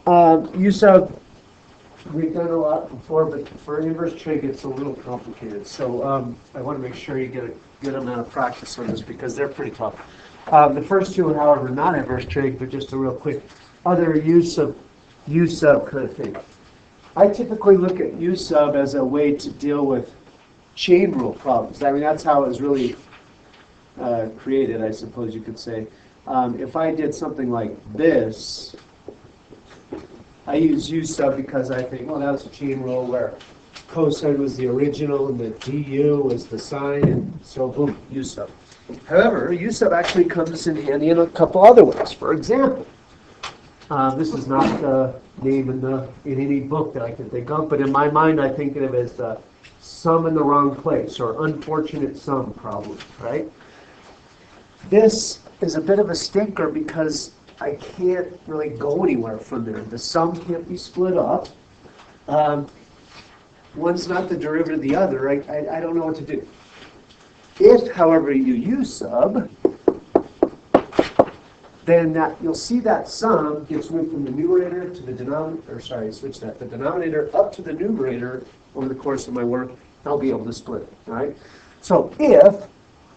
U sub, we've done a lot before, but for inverse trig, it's a little complicated. So I want to make sure you get a good amount of practice on this because they're pretty tough. The first two, however, not inverse trig, but just a real quick other U sub kind of thing. I typically look at U sub as a way to deal with chain rule problems. I mean, that's how it was really created, I suppose you could say. If I did something like this, I use U sub because I think, well, that was a chain rule where cosine was the original and the du was the sine, and so boom, U sub. However, U sub actually comes in handy in a couple other ways. For example, this is not the name in any book that I can think of, but in my mind I think of it as the sum in the wrong place, or unfortunate sum problem, right? This is a bit of a stinker because I can't really go anywhere from there. The sum can't be split up. One's not the derivative of the other. I don't know what to do. If, however, you use sub, then you'll see that sum gets moved from the numerator to the denominator, or sorry, switch that, the denominator up to the numerator over the course of my work. I'll be able to split it, all right? So if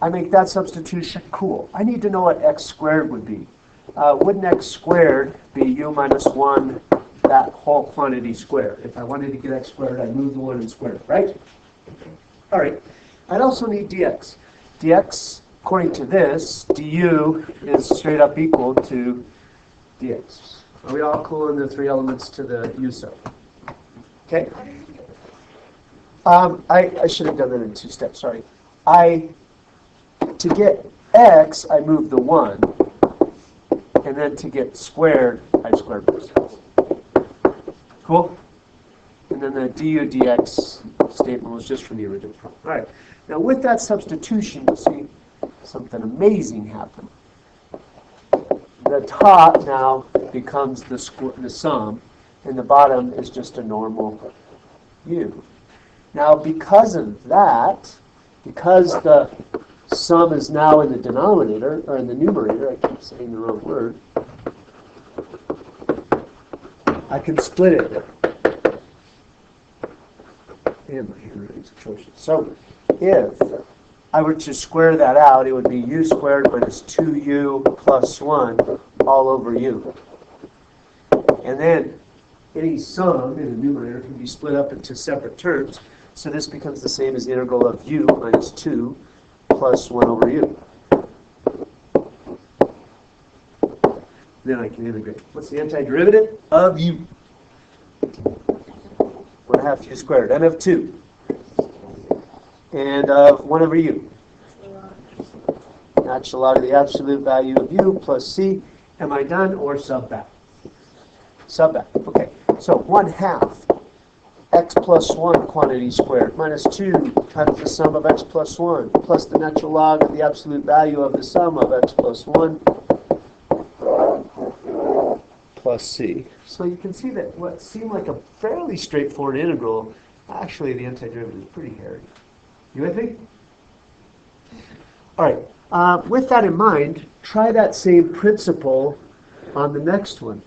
I make that substitution, cool. I need to know what x squared would be. Wouldn't x squared be u minus 1, that whole quantity squared? If I wanted to get x squared, I'd move the 1 and square it, right? All right. I'd also need dx. dx, according to this, du is straight up equal to dx. Are we all cool in the three elements to the u sub? Okay. I should have done that in 2 steps, sorry. To get x, I move the 1. And then to get squared, I squared both. Cool? And then the du dx statement was just from the original problem. All right. Now with that substitution, you'll see something amazing happen. The top now becomes the sum, and the bottom is just a normal u. Now because of that, because the sum is now in the denominator, or in the numerator, I keep saying the wrong word, I can split it. And my handwriting's atrocious. So if I were to square that out, it would be u squared minus 2u plus 1 all over u. And then any sum in the numerator can be split up into separate terms. So this becomes the same as the integral of u minus 2 plus 1 over u. Then I can integrate. What's the antiderivative of u? 1/2 u squared, n of 2. And of 1 over u. Natural log of the absolute value of u plus c. Am I done, or sub back? Sub back. Okay. So 1/2 x plus 1 quantity squared minus 2 times the sum of x plus 1 plus the natural log of the absolute value of the sum of x plus 1 plus c. So you can see that what seemed like a fairly straightforward integral, actually the antiderivative is pretty hairy. You with me? All right. With that in mind, try that same principle on the next one.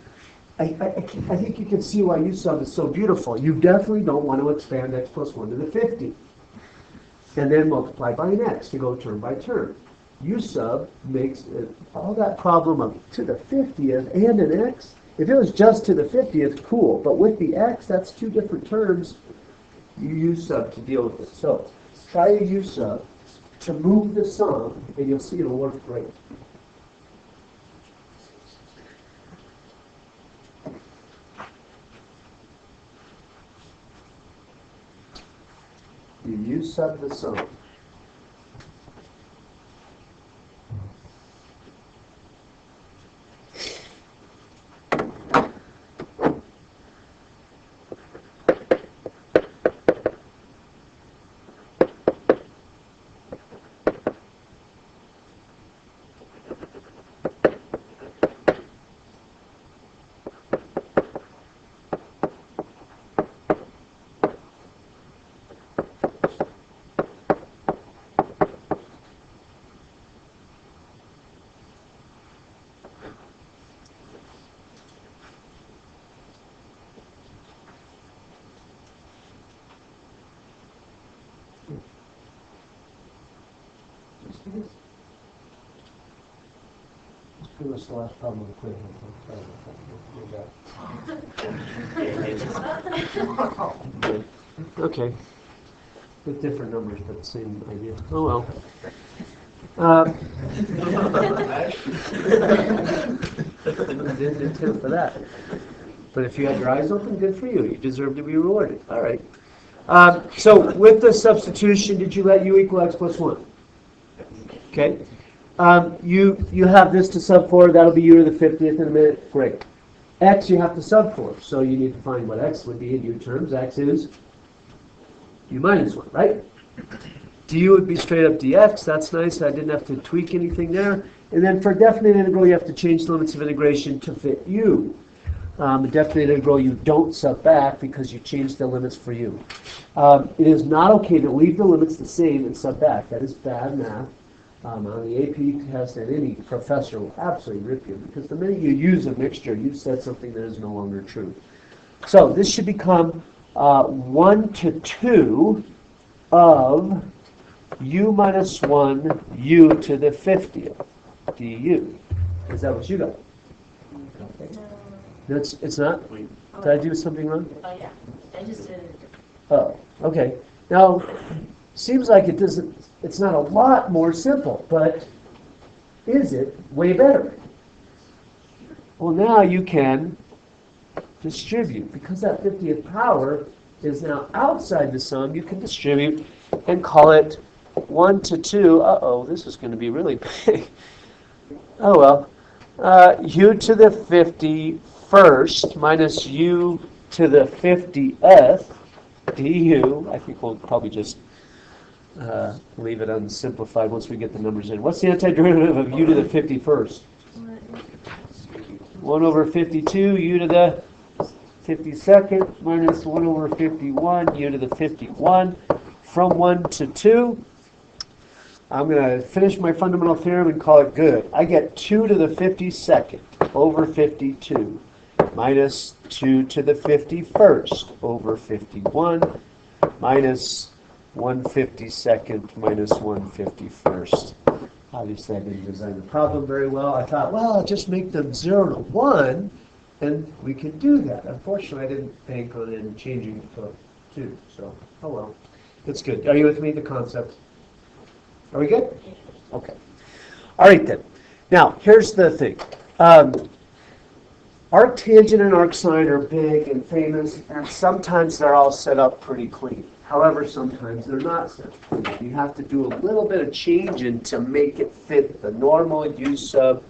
I think you can see why U sub is so beautiful. You definitely don't want to expand x plus 1 to the 50. And then multiply by an x to go term by term. U sub makes all that problem of to the 50th and an x. If it was just to the 50th, cool. But with the x, that's 2 different terms. You use sub to deal with it. So try a U sub to move the sum, and you'll see it'll work great. You U sub the sum. Who was the last problem with equation? Okay. With different numbers, but same idea. Oh well. Didn't intend for that. But if you had your eyes open, good for you. You deserve to be rewarded. All right. So with the substitution, did you let u equal x plus 1? Okay. You have this to sub for. That'll be u to the 50th in a minute. Great. X you have to sub for. So you need to find what x would be in u terms. X is u minus 1, right? Du would be straight up dx. That's nice. I didn't have to tweak anything there. And then for definite integral, you have to change the limits of integration to fit u. A definite integral you don't sub back because you changed the limits for u. It is not okay to leave the limits the same and sub back. That is bad math. On the AP test, and any professor will absolutely rip you because the minute you use a mixture, you've said something that is no longer true. So this should become 1 to 2 of u minus 1 u to the 50th du. Is that what you got? Okay. It's not? Did I do something wrong? Oh, yeah. I just did it. Oh, okay. Now, seems like it's not a lot more simple, but is it way better? Well, now you can distribute. Because that 50th power is now outside the sum, you can distribute and call it 1 to 2. Uh-oh, this is going to be really big. Oh, well. U to the 51st minus u to the 50th du. I think we'll probably just leave it unsimplified once we get the numbers in. What's the antiderivative of u to the 51st? 1 over 52 u to the 52nd minus 1 over 51 u to the 51. From 1 to 2, I'm going to finish my fundamental theorem and call it good. I get 2 to the 52nd over 52 minus 2 to the 51st over 51 minus 1/52nd minus 1/51st. Obviously, I didn't design the problem very well. I thought, well, I'll just make them 0 to 1, and we can do that. Unfortunately, I didn't bank on it and changing it to 2. So, oh well. It's good. Are you with me, the concept? Are we good? Okay. All right, then. Now, here's the thing. Arctangent and arcsine are big and famous, and sometimes they're all set up pretty clean. However, sometimes they're not set up clean. You have to do a little bit of changing to make it fit the normal U sub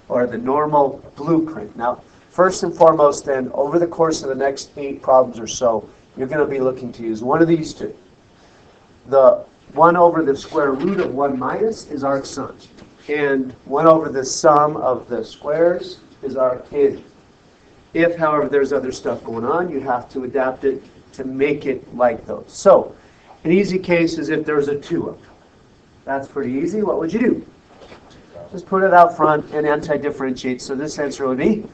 or the normal blueprint. Now, first and foremost, then, over the course of the next 8 problems or so, you're going to be looking to use one of these two. The 1 over the square root of 1 minus is arcsine, and 1 over the sum of the squares is arctangent. If, however, there's other stuff going on, you have to adapt it to make it like those. So, an easy case is if there's a 2 up. That's pretty easy. What would you do? Just put it out front and anti-differentiate. So this answer would be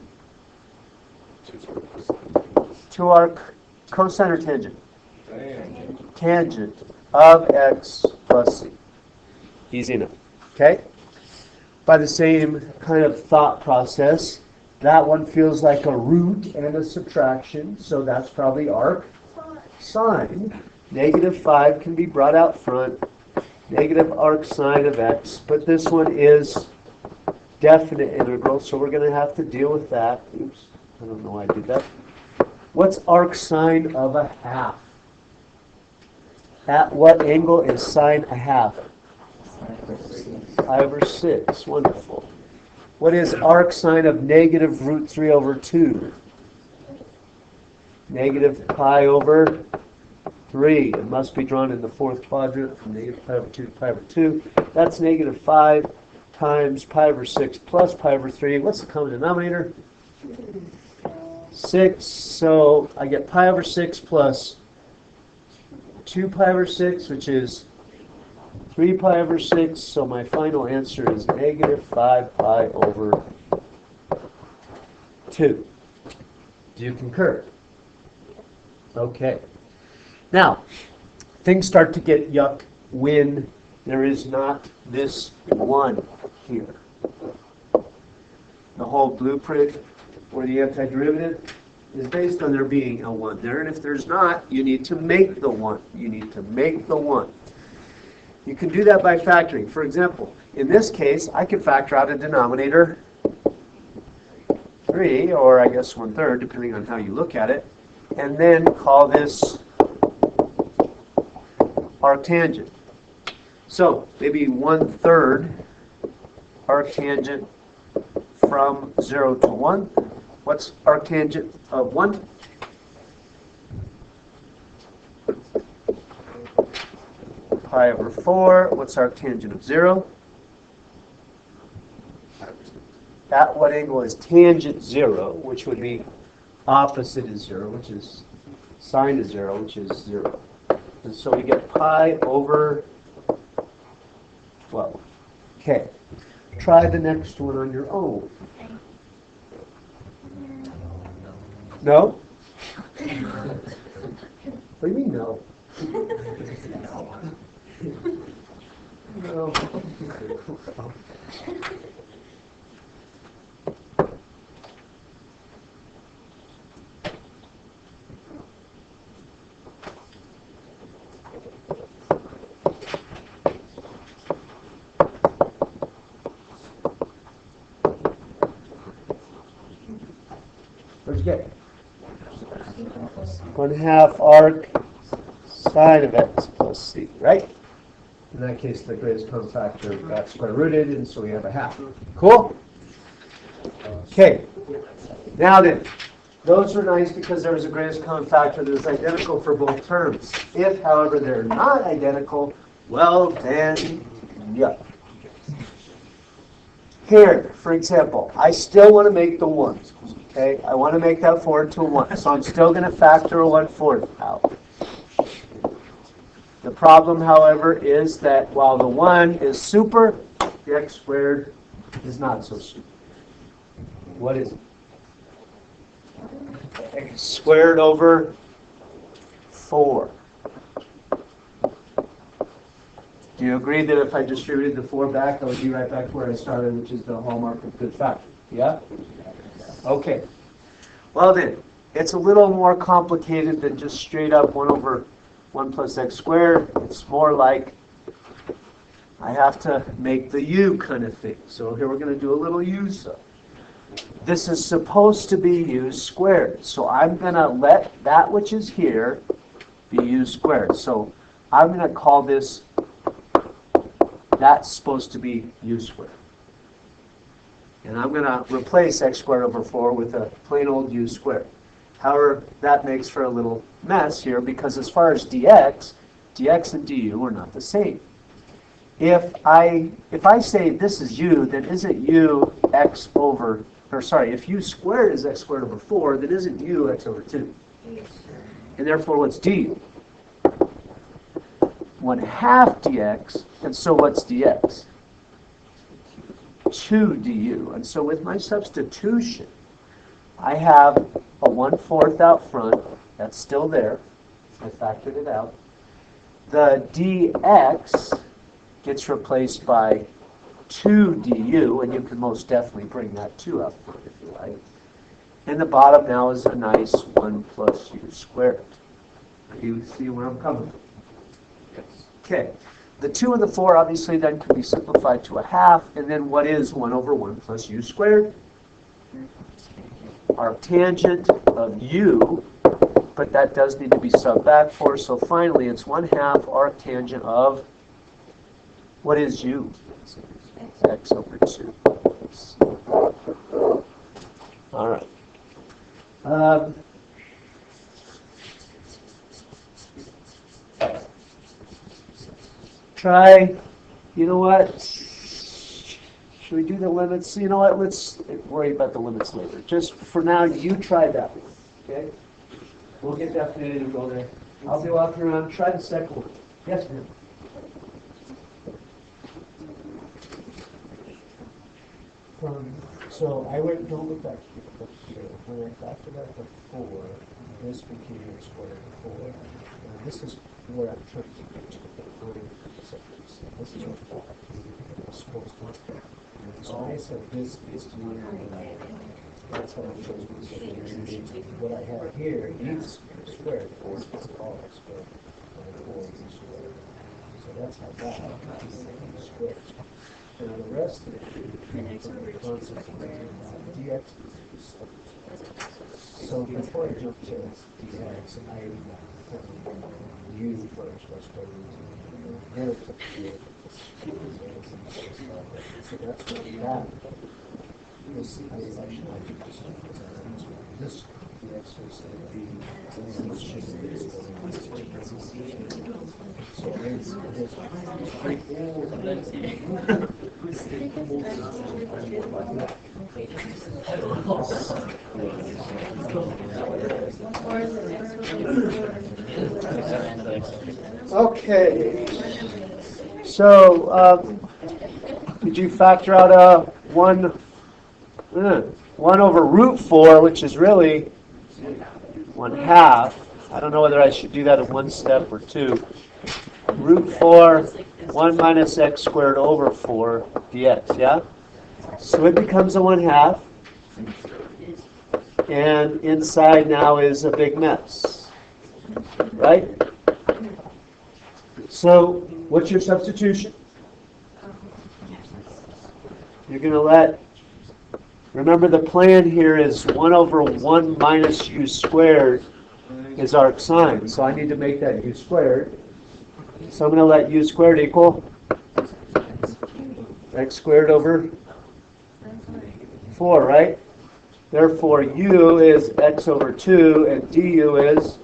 2 arc cosine or tangent? Tangent of x plus c. Easy enough. Okay? By the same kind of thought process, that one feels like a root and a subtraction, so that's probably arc sine. -5 can be brought out front. Negative arc sine of x, but this one is definite integral, so we're going to have to deal with that. Oops, I don't know why I did that. What's arc sine of a half? At what angle is sine a half? 5/6. Wonderful. What is arc sine of negative root 3 over 2? Negative pi over 3. It must be drawn in the 4th quadrant from negative pi over 2 to pi over 2. That's negative 5 times pi over 6 plus pi over 3. What's the common denominator? 6. So I get pi over 6 plus 2 pi over 6, which is 3 pi over 6. So my final answer is negative 5 pi over 2. Do you concur? Okay. Now, things start to get yuck when there is not this 1 here. The whole blueprint for the antiderivative is based on there being a 1 there, and if there's not, you need to make the 1. You need to make the 1. You can do that by factoring. For example, in this case, I can factor out a denominator 3, or I guess 1/3, depending on how you look at it, and then call this arctangent. So maybe 1/3 arctangent from 0 to 1. What's arctangent of 1? Pi over 4. What's arctangent of 0? At what angle is tangent 0, which would be opposite is 0, which is sine of 0, which is 0. And so we get pi over 12. Okay. Try the next one on your own. No? What do you mean no? No. What'd you get? 1/2 arc sine of x plus c, right? In that case, the greatest common factor got square rooted, and so we have a half. Cool? Okay. Now then, those are nice because there was a greatest common factor that is identical for both terms. If, however, they're not identical, well then, yeah. Here, for example, I still want to make the 1. Okay, I want to make that 4 to a 1, so I'm still going to factor a 1/4 out. The problem, however, is that while the 1 is super, the x squared is not so super. What is it? X squared over 4. Do you agree that if I distributed the 4 back, I would be right back where I started, which is the hallmark of good factor? Yeah? Okay. Well then, it's a little more complicated than just straight up 1 over 1 plus x squared. It's more like I have to make the u kind of thing. So here we're going to do a little u sub. This is supposed to be u squared. So I'm going to let that which is here be u squared. So I'm going to call this, that's supposed to be u squared. And I'm going to replace x squared over 4 with a plain old u squared. However, that makes for a little mess here because as far as dx and du are not the same. If I say this is u, then isn't u x over, or sorry, if u squared is x squared over 4, then isn't u x over 2? And therefore, what's du? 1/2 dx, and so what's dx? 2 du. And so with my substitution, I have a 1/4 out front. That's still there. I factored it out. The dx gets replaced by 2 du, and you can most definitely bring that 2 out front if you like. And the bottom now is a nice 1 plus u squared. You see where I'm coming from? Yes. Okay. The 2 and the 4 obviously then could be simplified to a half, and then what is 1 over 1 plus u squared? Arctangent of u, but that does need to be subbed back for, so finally it's 1/2 arctangent of, what is u? X over 2. All right. Try, you know what? Should we do the limits? You know what? Let's worry about the limits later. Just for now, you try that one. Okay? We'll get definited and go there. I'll be walking around. Try the second one. Yes, ma'am. So I went, don't look back here. When I factored out the 4, this became x squared 4. This is where I'm trying to get to. This is what I'm supposed to. So I said this is one. That's how I'm supposed to. What I have here is squared. It's all squared. So that's how that is squared. And the rest of it, concept of dx. So before I jump to dx, I u first. That's what we do. So that's what we have. This this dx is so it's Okay. So, did you factor out a 1 over root 4, which is really 1/2. I don't know whether I should do that in one step or two. Root 4, 1 minus x squared over 4 dx, yeah? So it becomes a 1/2. And inside now is a big mess, right? So what's your substitution? You're going to remember the plan here is 1 over 1 minus u squared is arc sine. So I need to make that u squared. So I'm going to let u squared equal x squared over 4, right? Therefore, u is x over 2, and du is...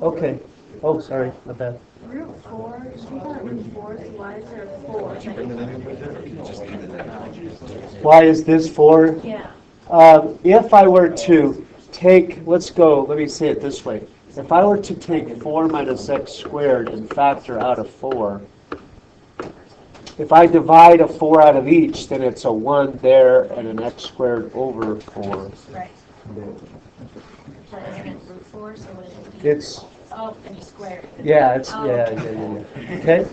Okay. Oh, sorry. My bad. Root 4, if you got root 4, so why is there 4? Why is this 4? Yeah. If I were to take, let me say it this way. If I were to take 4 minus x squared and factor out a 4, if I divide a 4 out of each, then it's a 1 there and an x squared over 4. Right. So isn't root 4, so what is it? It's, Oh, and you square it. yeah, it's, yeah. Okay?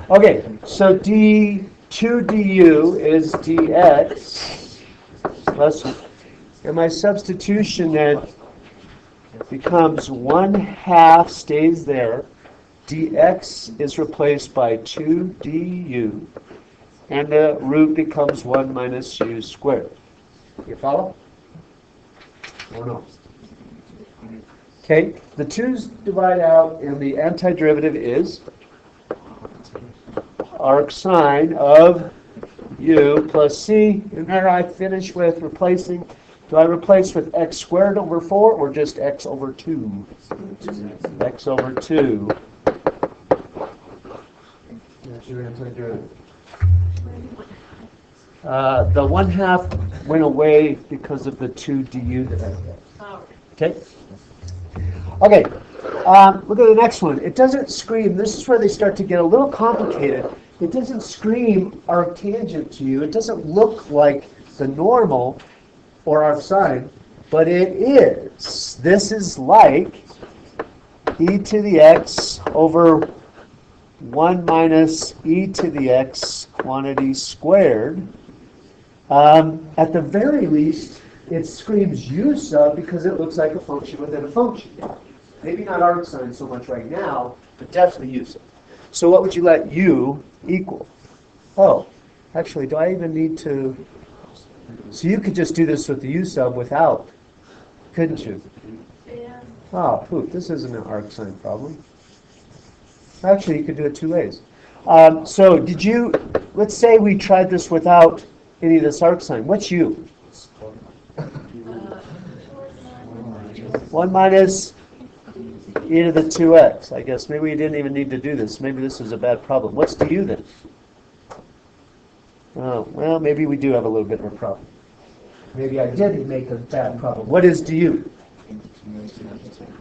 Okay, so d2 du is dx plus, and my substitution then becomes 1/2 stays there, dx is replaced by 2 du, and the root becomes 1 minus u squared. You follow? Or no? Okay, the 2's divide out, and the antiderivative is arc sine of u plus c. And there I finish with replacing. Do I replace with x squared over 4 or just x over 2? X over 2. That's your antiderivative. The 1/2 went away because of the 2 du that I had. Oh, Okay? Okay, look at the next one. It doesn't scream, this is where they start to get a little complicated. It doesn't scream arctangent to you. It doesn't look like the normal or arcsine, but it is. This is like e to the x over 1 minus e to the x quantity squared. At the very least, it screams u sub because it looks like a function within a function. Maybe not arcsine so much right now, but definitely u sub. So what would you let u equal? Oh, actually, do I even need to? So you could just do this with the u sub without, couldn't you? yeah. Oh, poop, this isn't an arcsine problem. Actually, you could do it two ways. So did you, let's say we tried this without any of this arcsine. What's u? 1 minus e to the 2x. I guess maybe we didn't even need to do this. Maybe this is a bad problem. What's du then? Oh, well, maybe we do have a little bit of a problem. Maybe I did make a bad problem. What is du?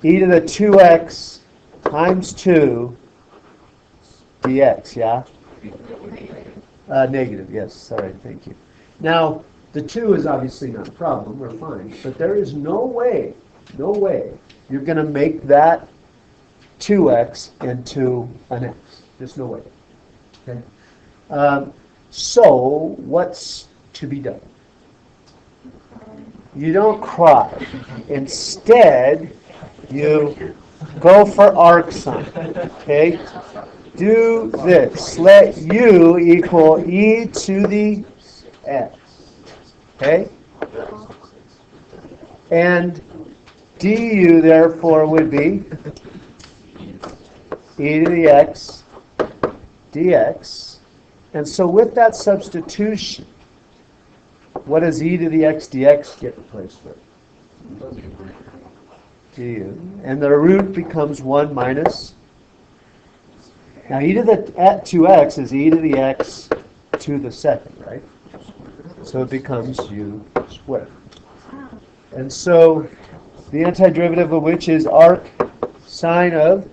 E to the 2x times 2 dx, yeah? Negative, yes. Sorry, thank you. Now, the 2 is obviously not a problem. We're fine. But there is no way no way you're going to make that 2x into an x. There's no way. Okay? So what's to be done? You don't cry. Instead, you go for arc sine. Okay? Do this. Let u equal e to the x. Okay? And du, therefore, would be e to the x dx. And so with that substitution, what does e to the x dx get replaced with? Du. And the root becomes 1 minus. Now e to the 2x is e to the x to the second, right? So it becomes u squared. And so the antiderivative of which is arc sine of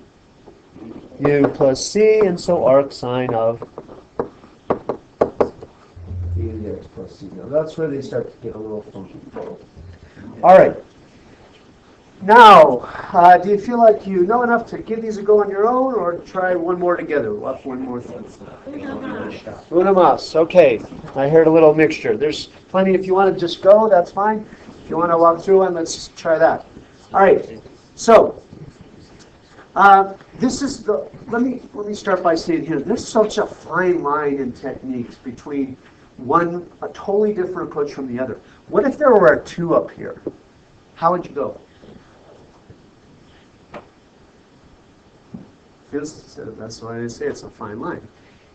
u plus c, and so arc sine of e to the x plus c. Now that's where they start to get a little funky. All right. Now, do you feel like you know enough to give these a go on your own, or try one more together? We'll have one more thing. Una mas. Okay. I heard a little mixture. There's plenty. If you want to just go, that's fine. If you want to walk through one, let's try that. All right. So, this is the. Let me start by saying here. There's such a fine line in techniques between a totally different approach from the other. What if there were a 2 up here? How would you go? That's why I say it's a fine line.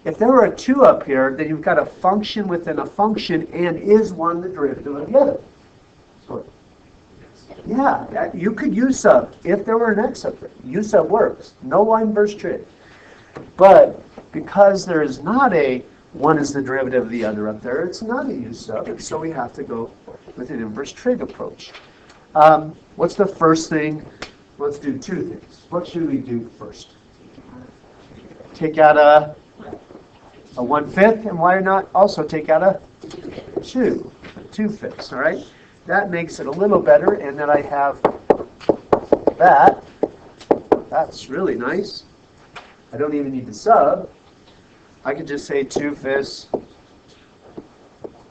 If there were a 2 up here, then you've got a function within a function, and is one the derivative of the other? So, yeah, you could u sub if there were an x up there. U sub works. No line inverse trig. But because there is not a one is the derivative of the other up there, it's not a u sub, and so we have to go with an inverse trig approach. What's the first thing? Let's do 2 things. What should we do first? Take out a 1/5, and why not also take out a 2/5, all right? That makes it a little better, and then I have that. That's really nice. I don't even need to sub. I could just say 2/5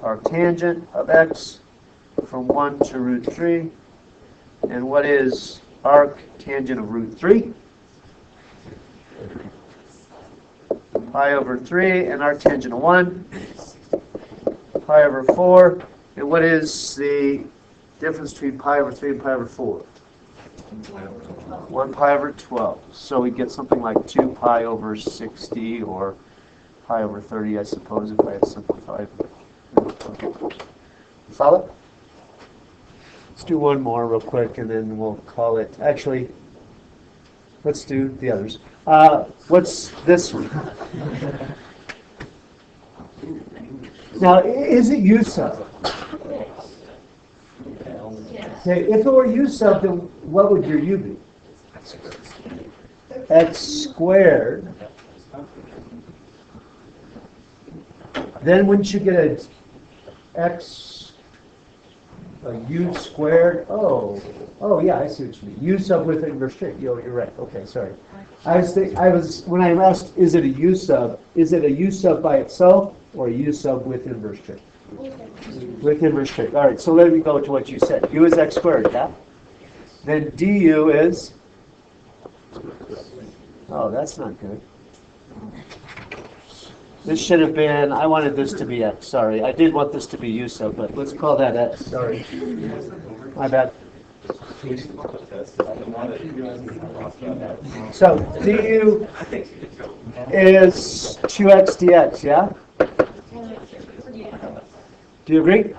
arctangent of x from 1 to root 3. And what is arctangent of root 3? Pi over 3, and arctangent of 1, pi over 4. And what is the difference between pi over 3 and pi over 4? 1 pi over 12. So we get something like 2 pi over 60, or pi over 30, I suppose, if I had simplified. Follow? Let's do one more real quick, and then we'll call it. Actually, let's do the others. What's this one? Now, is it u sub? Okay, if it were u sub, then what would your u be? X squared. Then wouldn't you get a u squared? Oh yeah, I see what you mean. U sub with inverse trig. You're right. Okay, sorry. When I asked, is it a u sub? Is it a u sub by itself or a u sub with inverse trig? With inverse trig. All right. So let me go to what you said. U is x squared. Yeah. Then du is. Oh, that's not good. This should have been. I wanted this to be x. Sorry, I did want this to be u sub, but let's call that x. Sorry. My bad. So du is 2x dx, yeah? Do you agree?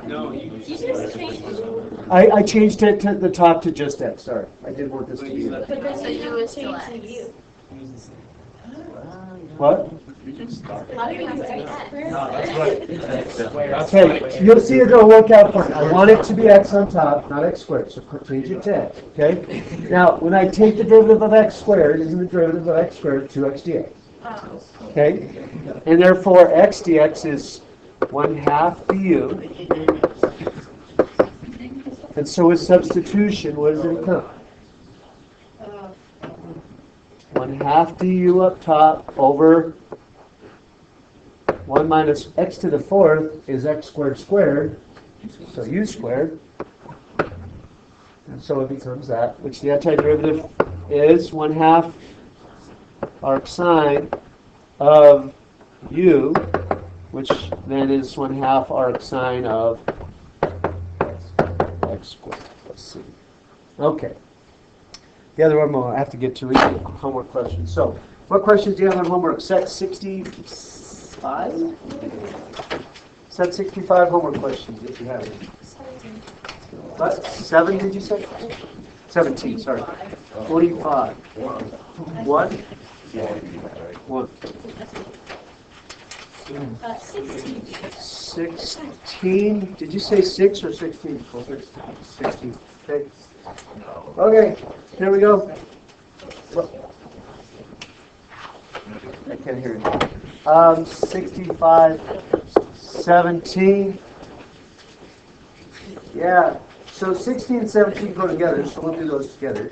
No, you just changed it. I changed it to the top to just x, sorry. I did want this to be But then the u is still x. What? How do you have to be x? Okay, you'll see it'll work out fine. I want it to be x on top, not x squared, so change it to x, okay? Now, when I take the derivative of x squared, isn't the derivative of x squared 2x dx? Okay? And therefore, x dx is 1/2 du And so with substitution, what does it become? 1/2 du up top over 1 minus x to the 4th is x squared squared, so u squared. And so it becomes that, which the antiderivative is 1/2 arc sine of u, which then is 1/2 arc sine of x squared plus c. Okay. The other one I have to get to read the homework questions. So, what questions do you have on homework? Set 65? Set 65 homework questions if you have any. What? 7 did you say? 17, sorry. 45. 1? 1. 16. Did you say 6 or 16? 16. Okay. Okay, here we go. I can't hear you. 65, 17. Yeah, so 16 and 17 go together, so we'll do those together.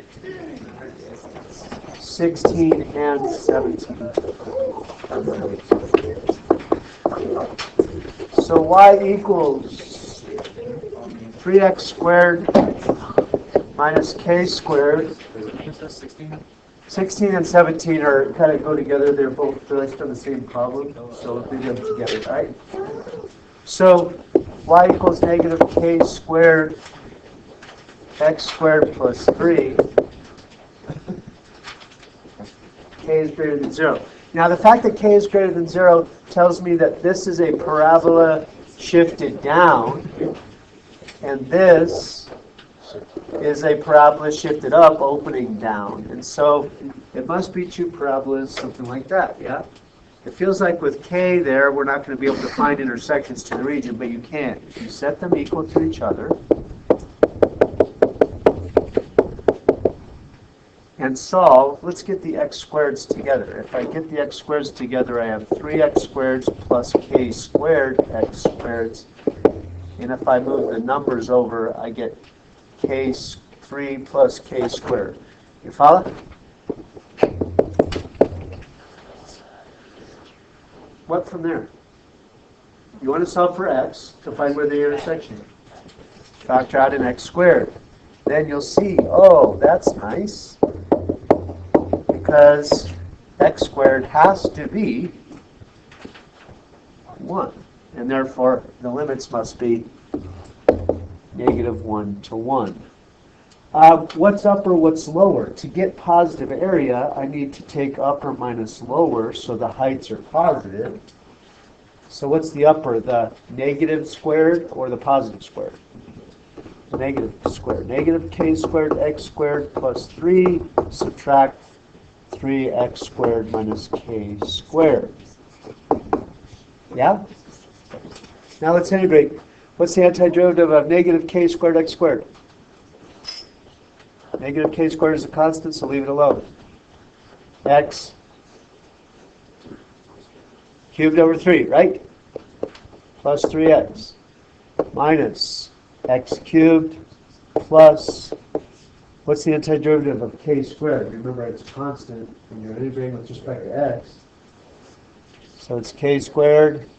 16 and 17. So y equals 3x squared minus k squared. 16 and 17 are kind of go together. They're both based on the same problem, so we'll do them together, right? So y equals negative k squared x squared plus 3. K is greater than 0. Now the fact that k is greater than 0 tells me that this is a parabola shifted down, and this is a parabola shifted up, opening down. And so it must be two parabolas, something like that, yeah? It feels like with k there, we're not going to be able to find intersections to the region, but you can. If you set them equal to each other and solve, let's get the x squareds together. If I get the x squareds together, I have 3x squareds plus k squared x squareds. And if I move the numbers over, I get k3 plus k squared. You follow? What from there? You want to solve for x to find where the intersection is. Factor out an x squared. Then you'll see, oh, that's nice. Because x squared has to be 1. And therefore, the limits must be -1 to 1. What's upper, what's lower? To get positive area, I need to take upper minus lower, so the heights are positive. So what's the upper, the negative squared or the positive squared? Negative squared. Negative k squared x squared plus 3, subtract 3x squared minus k squared. Yeah? Now let's integrate. What's the antiderivative of negative k squared x squared? Negative k squared is a constant, so leave it alone. X cubed over 3, right? Plus 3x minus x cubed plus, what's the antiderivative of k squared? Remember, it's a constant when you're integrating with respect to x. So it's k squared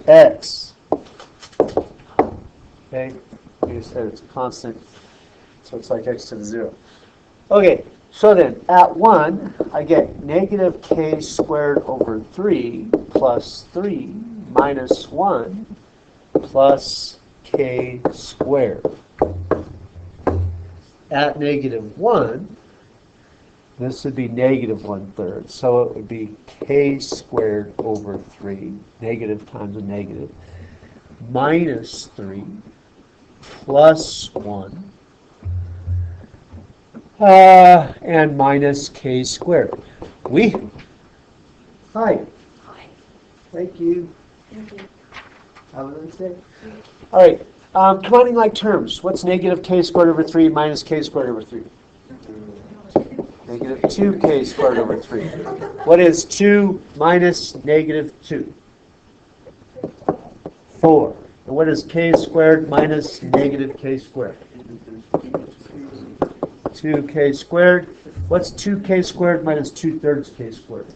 x. Okay, you just said it's a constant, so it's like x to the 0. Okay, so then at 1, I get negative k squared over 3 plus 3 minus 1 plus k squared. At -1, this would be -1/3, so it would be k squared over 3, negative times a negative, minus 3 plus 1, and minus k squared. Hi. Thank you. Have a nice day. All right. Combining like terms. What's negative k squared over 3 minus k squared over 3? Negative 2k squared over 3. What is 2 minus -2? 4. And what is k squared minus negative k squared? 2k squared. What's 2k squared minus 2/3 k squared?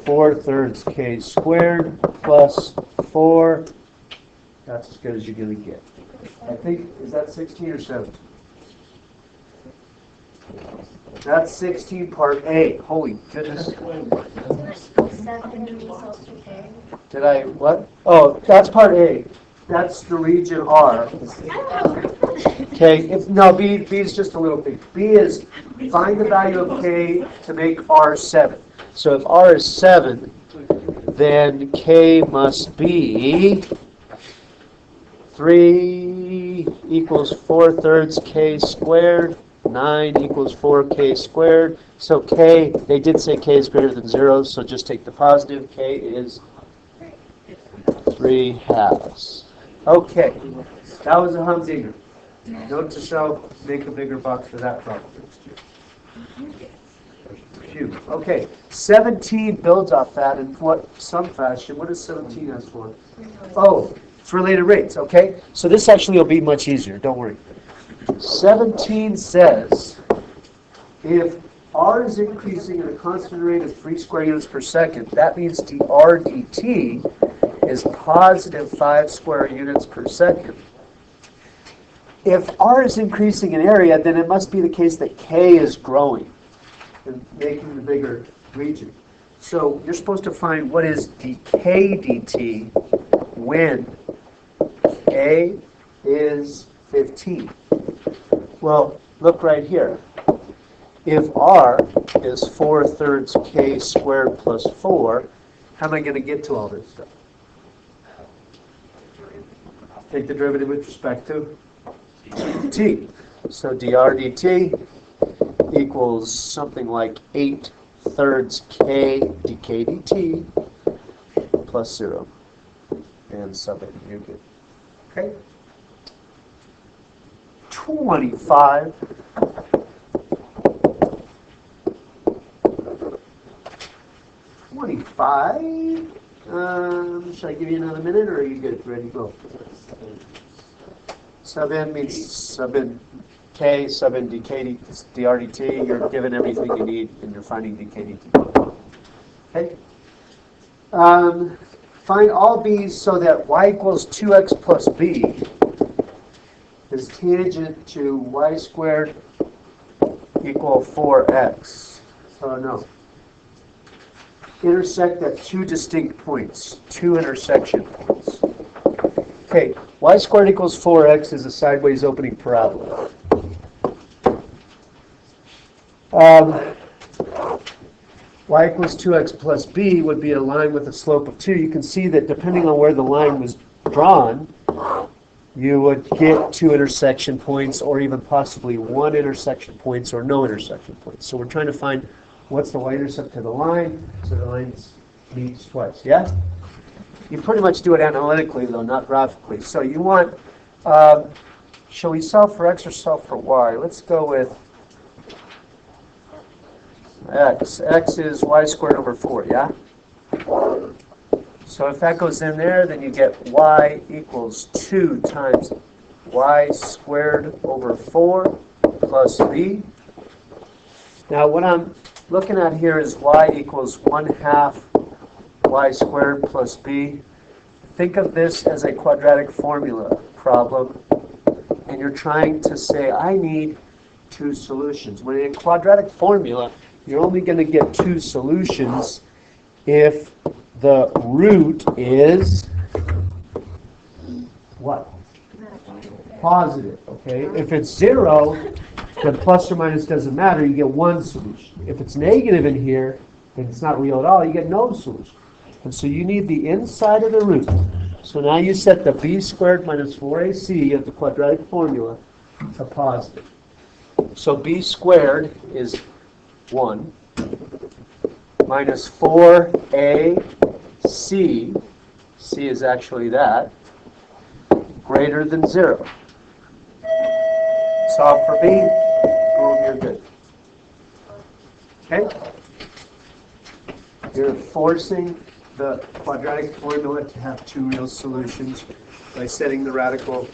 4/3 k squared plus 4. That's as good as you're going to get. I think, is that 16 or 17? That's 16 part A. Holy goodness. Did I, what? Oh, that's part A. That's the region R. Okay, no, B is just a little bit. B is find the value of K to make R 7. So if R is 7, then K must be 3 equals 4/3 K squared. 9 equals 4k squared. So k, they did say k is greater than 0, so just take the positive. K is 3/2. Okay, that was a humdinger. Note to self, make a bigger box for that problem. Phew. Okay, 17 builds off that in some fashion. What does 17 ask for? Oh, it's related rates, okay? So this actually will be much easier, don't worry. 17 says if R is increasing at a constant rate of 3 square units per second, that means dr dt is positive 5 square units per second. If R is increasing in area, then it must be the case that K is growing and making the bigger region. So you're supposed to find what is dk dt when A is 15. Well, look right here. If R is 4/3 k squared plus 4, how am I going to get to all this stuff? Take the derivative with respect to t. So dr dt equals something like 8/3 k dk dt plus 0. And sub it, you're good. Okay? 25. Should I give you another minute, or are you good? Ready to go? Sub in means sub in k, sub in dk, dr dt. You're given everything you need, and you're finding dk dt. Okay. Find all b's so that y equals 2x plus b is tangent to y squared equal 4x. So no. Intersect at 2 distinct points, 2 intersection points. Okay, y squared equals 4x is a sideways opening parabola. Y equals 2x plus b would be a line with a slope of 2. You can see that depending on where the line was drawn, you would get 2 intersection points, or even possibly 1 intersection points, or no intersection points. So we're trying to find what's the y-intercept to the line, so the line meets twice, yeah? You pretty much do it analytically, though, not graphically. So you want, shall we solve for x or solve for y? Let's go with x. X is y squared over 4, yeah? So if that goes in there, then you get y equals 2 times y squared over 4 plus b. Now what I'm looking at here is y equals 1/2 y squared plus b. Think of this as a quadratic formula problem, and you're trying to say, I need 2 solutions. When in a quadratic formula, you're only going to get 2 solutions if the root is what? Positive, okay? If it's 0, then plus or minus doesn't matter, you get 1 solution. If it's negative in here, then it's not real at all, you get no solution. And so you need the inside of the root. So now you set the b squared minus 4ac of the quadratic formula to positive. So b squared is 1 minus 4ac, c is actually that, greater than 0. Solve for b, boom, you're good. Okay? You're forcing the quadratic formula to have two real solutions by setting the radical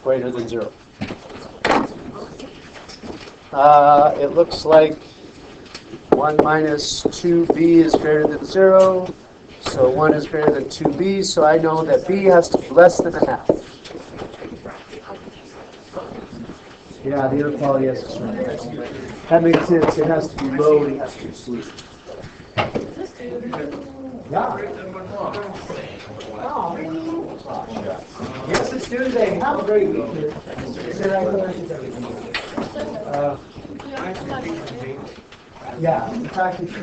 greater than 0. It looks like 1 minus 2b is greater than 0, so 1 is greater than 2b, so I know that b has to be less than a half. Yeah, the inequality has to be. That makes sense. It has to be low and it has to be solution. Yeah. Yes, it's Tuesday. Have a great weekend. Yeah, in fact, if you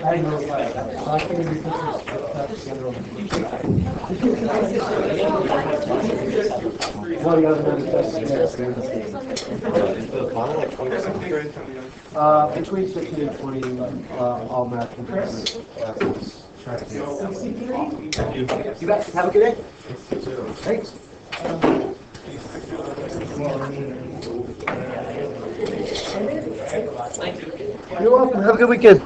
I know, I can be between 15 and 20, all math components. You bet. Have a good day. Thanks. You're welcome. Have a good weekend.